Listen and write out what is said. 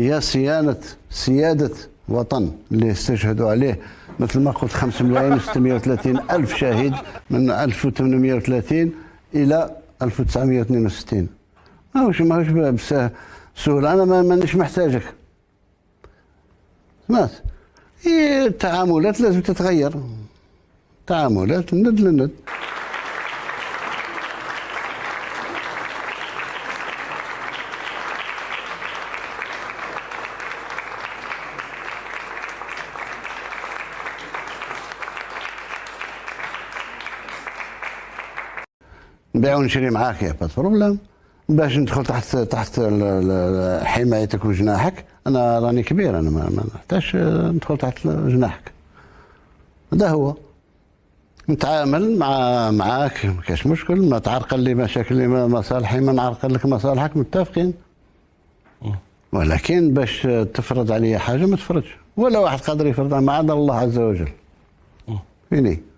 هي سيادة وطن اللي استشهدوا عليه، مثل ما قلت 5,630,000 شهيد من 1830 إلى 1962. ماهوش بسهولة. أنا مانيش محتاجك. سمعت؟ هي التعاملات لازم تتغير، تعاملات من ند لند. نبيع ونشري معاك يا باس بروبليم، باش ندخل تحت حمايتك وجناحك. انا راني كبير، انا ما نحتاجش ندخل تحت جناحك. هذا هو. نتعامل معاك ما كاش مشكل، ما تعرقل لي مشاكل مصالحي، ما نعرقل لك مصالحك، متفقين. ولكن باش تفرض علي حاجه ما تفرضش، ولا واحد قادر يفرضها ما عدا الله عز وجل. فيني.